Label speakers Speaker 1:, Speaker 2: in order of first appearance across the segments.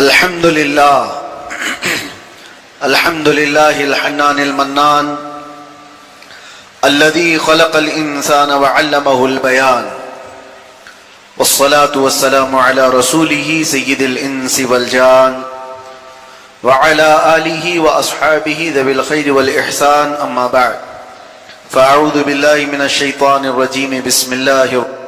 Speaker 1: الحمد لله الحنان المنان الذي خلق الإنسان وعلمه البيان والصلاة والسلام على رسوله سيد الإنس والجان وعلى آله وأصحابه ذوي الخير والإحسان أما بعد فأعوذ بالله من الشيطان الرجيم بسم الله الرحمن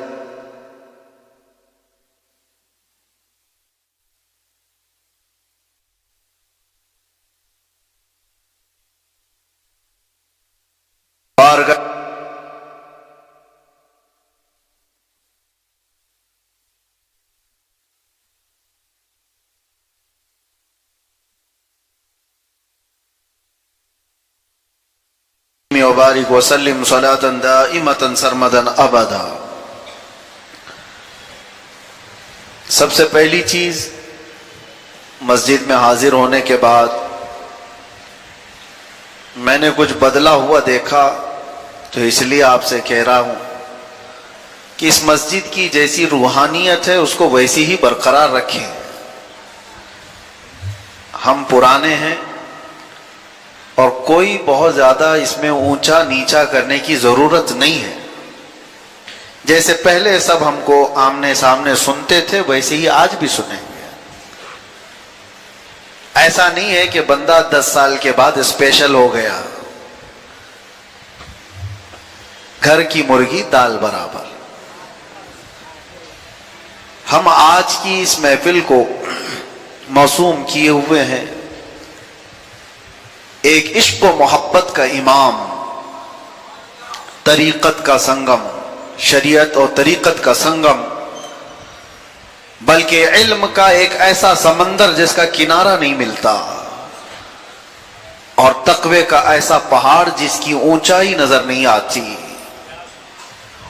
Speaker 1: وبارک وسلم صلاة دائمة سرمدا ابدا۔ سب سے پہلی چیز مسجد میں حاضر ہونے کے بعد میں نے کچھ بدلا ہوا دیکھا تو اس لیے آپ سے کہہ رہا ہوں کہ اس مسجد کی جیسی روحانیت ہے اس کو ویسی ہی برقرار رکھیں۔ ہم پرانے ہیں اور کوئی بہت زیادہ اس میں اونچا نیچا کرنے کی ضرورت نہیں ہے۔ جیسے پہلے سب ہم کو آمنے سامنے سنتے تھے ویسے ہی آج بھی سنیں گے۔ ایسا نہیں ہے کہ بندہ 10 سال کے بعد اسپیشل ہو گیا۔ گھر کی مرغی دال برابر۔ ہم آج کی اس محفل کو موسوم کیے ہوئے ہیں ایک عشق و محبت کا امام، طریقت کا سنگم، شریعت اور طریقت کا سنگم، بلکہ علم کا ایک ایسا سمندر جس کا کنارہ نہیں ملتا، اور تقوی کا ایسا پہاڑ جس کی اونچائی نظر نہیں آتی۔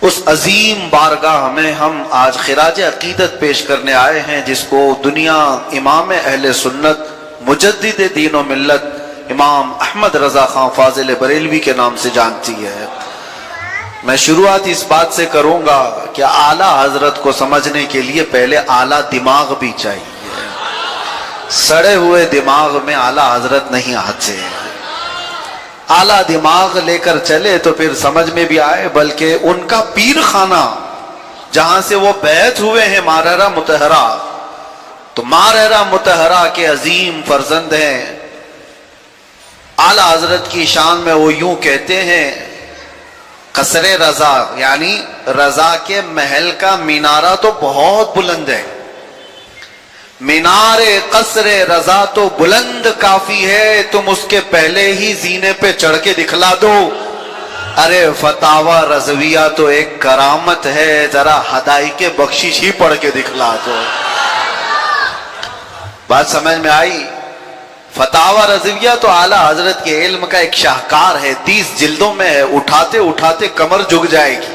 Speaker 1: اس عظیم بارگاہ میں ہم آج خراج عقیدت پیش کرنے آئے ہیں جس کو دنیا امام اہل سنت مجدد دین و ملت امام احمد رضا خان فاضل بریلوی کے نام سے جانتی ہے۔ میں شروعات اس بات سے کروں گا کہ اعلیٰ حضرت کو سمجھنے کے لیے پہلے اعلیٰ دماغ بھی چاہیے۔ سڑے ہوئے دماغ میں اعلیٰ حضرت نہیں آتے۔ اعلیٰ دماغ لے کر چلے تو پھر سمجھ میں بھی آئے، بلکہ ان کا پیر خانہ جہاں سے وہ بیعت ہوئے ہیں ماررہ مطہرہ، تو ماررہ مطہرہ کے عظیم فرزند ہیں۔ اعلیٰ حضرت کی شان میں وہ یوں کہتے ہیں، قصر رضا یعنی رضا کے محل کا مینارہ تو بہت بلند ہے، مینار قصر رضا تو بلند کافی ہے، تم اس کے پہلے ہی زینے پہ چڑھ کے دکھلا دو۔ ارے فتاوی رضویہ تو ایک کرامت ہے، ذرا ہدایق بخشش ہی پڑھ کے دکھلا دو۔ بات سمجھ میں آئی؟ فتاوی رضویہ تو اعلیٰ حضرت کے علم کا ایک شاہکار ہے، 30 جلدوں میں ہے، اٹھاتے اٹھاتے کمر جھک جائے گی۔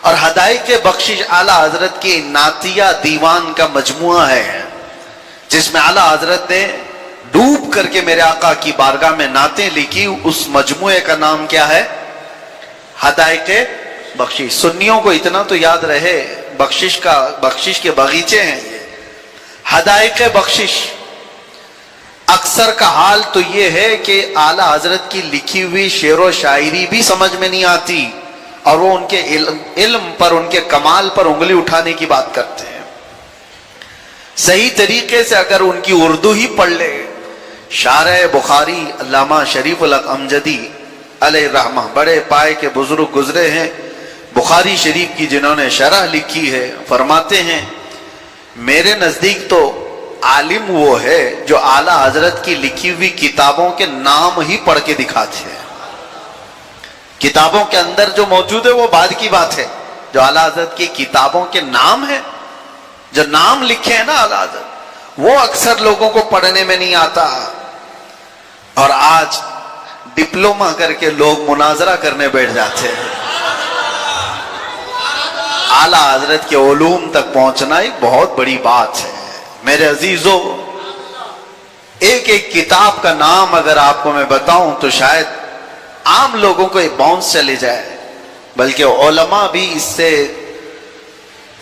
Speaker 1: اور ہدایت بخشش اعلیٰ حضرت کی نعتیہ دیوان کا مجموعہ ہے جس میں اعلیٰ حضرت نے ڈوب کر کے میرے آقا کی بارگاہ میں نعتیں لکھی۔ اس مجموعے کا نام کیا ہے؟ ہدایت بخشش۔ سنیوں کو اتنا تو یاد رہے، بخشش کے باغیچے ہیں یہ۔ ہدایت بخشش اکثر کا حال تو یہ ہے کہ اعلیٰ حضرت کی لکھی ہوئی شعر و شاعری بھی سمجھ میں نہیں آتی، اور وہ ان کے علم پر، ان کے کمال پر انگلی اٹھانے کی بات کرتے ہیں۔ صحیح طریقے سے اگر ان کی اردو ہی پڑھ لے، شارح بخاری علامہ شریف الحق امجدی علیہ الرحمہ بڑے پائے کے بزرگ گزرے ہیں، بخاری شریف کی جنہوں نے شرح لکھی ہے، فرماتے ہیں میرے نزدیک تو عالم وہ ہے جو اعلیٰ حضرت کی لکھی ہوئی کتابوں کے نام ہی پڑھ کے دکھاتے ہیں۔ کتابوں کے اندر جو موجود ہے وہ بعد کی بات ہے، جو اعلیٰ حضرت کی کتابوں کے نام ہیں، جو نام لکھے ہیں نا اعلیٰ حضرت، وہ اکثر لوگوں کو پڑھنے میں نہیں آتا۔ اور آج ڈپلومہ کر کے لوگ مناظرہ کرنے بیٹھ جاتے ہیں۔ اعلیٰ حضرت کے علوم تک پہنچنا ایک بہت بڑی بات ہے۔ میرے عزیزو، ایک ایک کتاب کا نام اگر آپ کو میں بتاؤں تو شاید عام لوگوں کو باؤنس چلے جائے، بلکہ علماء بھی اس سے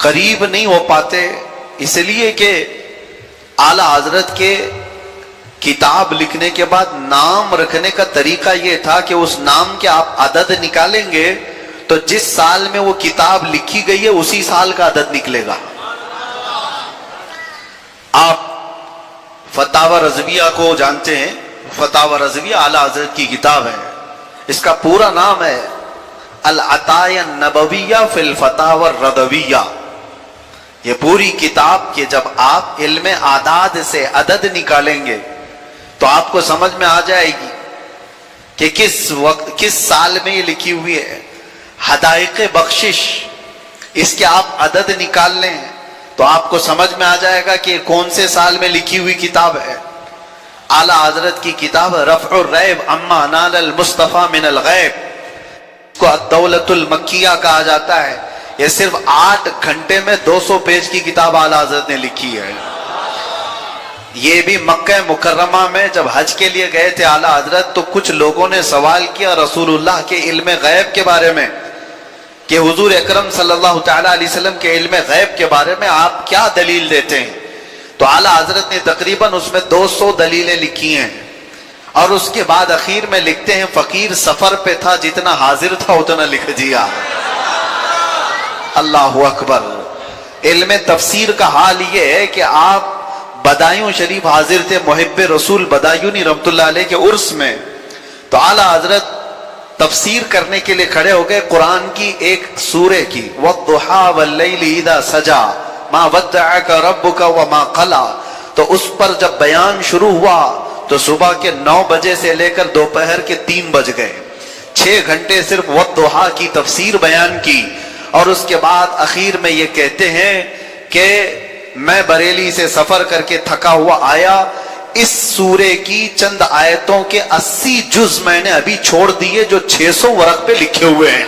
Speaker 1: قریب نہیں ہو پاتے، اس لیے کہ आला हजरत के किताब लिखने के बाद नाम रखने का तरीका ये था कि उस नाम के आप अदद निकालेंगे तो जिस साल में वो किताब लिखी गई है उसी साल का अदद निकलेगा। आप फतावा रज़विया को जानते हैं, फतावा रज़विया आला हजरत की किताब है। इसका पूरा नाम है अल अताया नबविया फिल फतावा रदविया। ये पूरी किताब के जब आप इल्म आदाद से अदद निकालेंगे तो आपको समझ में आ जाएगी कि किस वक्त किस साल में ये लिखी हुई है। हदाइक़ बख्शिश, इसके आप अदद निकाल लें तो आपको समझ में आ जाएगा कि कौन से साल में लिखी हुई किताब है। आला हजरत की किताब रफ़उर रैब अम्मा नालल मुस्तफ़ा मिनल गैब को अद-दौलतुल मक्किया कहा जाता है। ये सिर्फ 8 घंटे में 200 पेज की किताब आला हजरत ने लिखी है। ये भी मक्का मुकर्रमा में जब हज के लिए गए थे आला हजरत, तो कुछ लोगों ने सवाल किया रसूलुल्लाह के इल्म गैब के बारे में कि हुजूर अकरम सल्लल्लाहु तआला अलैहि वसल्लम के इल्म गैब के बारे में आप क्या दलील देते हैं। तो आला हजरत ने तकरीबन उसमें 200 दलीलें लिखी हैं और उसके बाद आखिर में लिखते हैं फकीर सफर पे था, जितना हाजिर था उतना लिख दिया। अल्लाहु अकबर। इल्म तफसीर का हाल ये है कि आप बदायूं शरीफ हाजिर थे मुहिब्बे रसूल बदायूनी रहमतुल्लाह अलैह के उर्स में, तो आला हजरत तफसीर करने के लिए खड़े हो गए कुरान की एक सूरे की, वद्दुहा वल्लैलि इज़ा सजा मा वद्दअका रब्बुका व मा क़ला। तो उस पर जब बयान शुरू हुआ तो सुबह के 9 बजे से लेकर दोपहर के 3 बज गए। 6 घंटे सिर्फ वद्दुहा की तफसीर बयान की और उसके बाद आखिर में ये कहते हैं कि मैं बरेली से सफर करके थका हुआ आया, इस सूरे की चंद आयतों के 80 जुज मैंने अभी छोड़ दिए जो 600 वरक पे लिखे हुए हैं।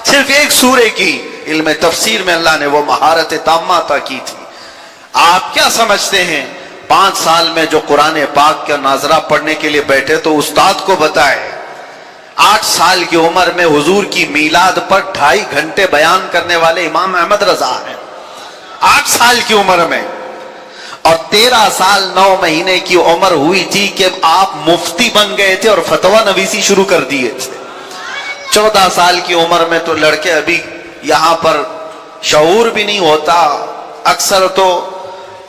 Speaker 1: सिर्फ एक सूरे की इल्म तफसीर में अल्लाह ने वो महारत ताम्मा अता की थी। आप क्या समझते हैं 5 साल में जो कुरान पाक का नाजरा पढ़ने के लिए बैठे तो उस्ताद को बताए। 8 साल की उम्र में हुजूर की मीलाद पर 2.5 घंटे बयान करने वाले इमाम अहमद रजा हैं 8 साल की उम्र में, और 13 साल 9 महीने की उम्र हुई थी कि आप मुफ्ती बन गए थे और फतवा नवीसी शुरू कर दिए थे। 14 साल की उम्र में तो लड़के अभी यहां पर शऊर भी नहीं होता, अक्सर तो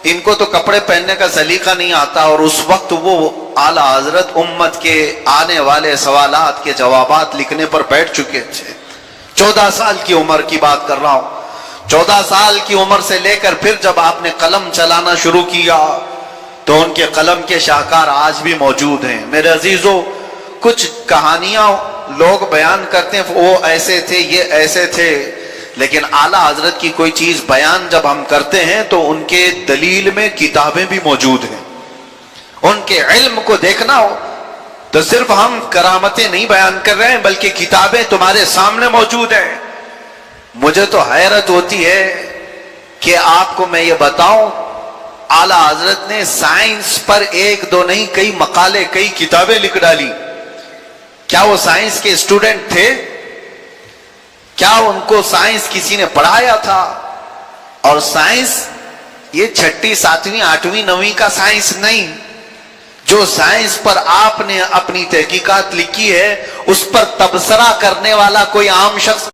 Speaker 1: इनको तो कपड़े पहनने का सलीका नहीं आता, और उस वक्त वो आला हजरत उम्मत के आने वाले सवालात के जवाबात लिखने पर बैठ चुके थे। 14 साल की उम्र की बात कर रहा हूं। 14 साल की उम्र से लेकर फिर जब आपने कलम चलाना शुरू किया तो उनके कलम के शाहकार आज भी मौजूद हैं। मेरे अजीजों, कुछ कहानियां लोग बयान करते हैं वो ऐसे थे ये ऐसे थे, लेकिन आला हजरत की कोई चीज बयान जब हम करते हैं तो उनके दलील में किताबें भी मौजूद हैं। उनके इल्म को देखना हो तो सिर्फ हम करामतें नहीं बयान कर रहे हैं बल्कि किताबें तुम्हारे सामने मौजूद हैं। मुझे तो हैरत होती है कि आपको मैं ये बताऊं, आला हजरत ने साइंस पर 1-2 नहीं कई मकाले कई किताबें लिख डाली। क्या वो साइंस के स्टूडेंट थे? क्या उनको साइंस किसी ने पढ़ाया था? और साइंस ये 6ठी 7वीं 8वीं 9वीं का साइंस नहीं, जो साइंस पर आपने अपनी तहकीकात लिखी है उस पर तबसरा करने वाला कोई आम शख्स